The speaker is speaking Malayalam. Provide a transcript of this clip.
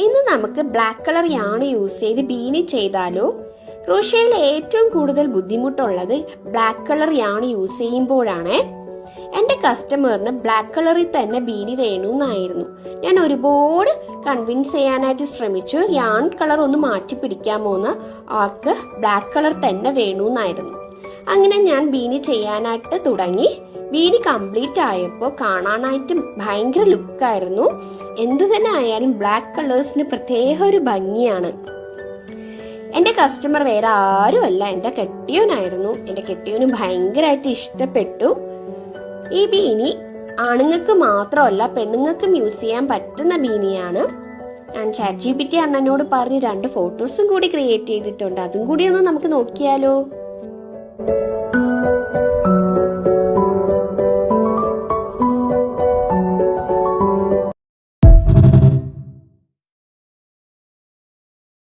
ഇന്ന് നമുക്ക് ബ്ലാക്ക് കളർ യാണ് യൂസ് ചെയ്ത് ബീനി ചെയ്താലോ? ക്രോഷ്യയിൽ ഏറ്റവും കൂടുതൽ ബുദ്ധിമുട്ടുള്ളത് ബ്ലാക്ക് കളർ യാണ് യൂസ് ചെയ്യുമ്പോഴാണ്. എൻ്റെ കസ്റ്റമറിന് ബ്ലാക്ക് കളറിൽ തന്നെ ബീനി വേണമെന്നായിരുന്നു. ഞാൻ ഒരുപാട് കൺവിൻസ് ചെയ്യാനായിട്ട് ശ്രമിച്ചു. യാൺ കളർ ഒന്ന് മാറ്റി പിടിക്കാമോന്ന്. ആൾക്ക് ബ്ലാക്ക് കളർ തന്നെ വേണമെന്നായിരുന്നു. അങ്ങനെ ഞാൻ ബീനി ചെയ്യാനായിട്ട് തുടങ്ങി. ബീനി കംപ്ലീറ്റ് ആയപ്പോൾ കാണാനായിട്ട് ഭയങ്കര ലുക്കായിരുന്നു. എന്തു തന്നെ ആയാലും ബ്ലാക്ക് കളേഴ്സിന് പ്രത്യേക ഒരു ഭംഗിയാണ്. എൻ്റെ കസ്റ്റമർ വേറെ ആരുമല്ല, എൻ്റെ കെട്ടിയോനായിരുന്നു. എൻ്റെ കെട്ടിയോന് ഭയങ്കരമായിട്ട് ഇഷ്ടപ്പെട്ടു. ഈ ബീനി ആണുങ്ങൾക്ക് മാത്രമല്ല പെണ്ണുങ്ങൾക്കും യൂസ് ചെയ്യാൻ പറ്റുന്ന ബീനിയാണ്. ഞാൻ ChatGPT അണ്ണനോട് പറഞ്ഞ് 2 ഫോട്ടോസും കൂടി ക്രിയേറ്റ് ചെയ്തിട്ടുണ്ട്. അതും കൂടി ഒന്ന് നമുക്ക് നോക്കിയാലോ?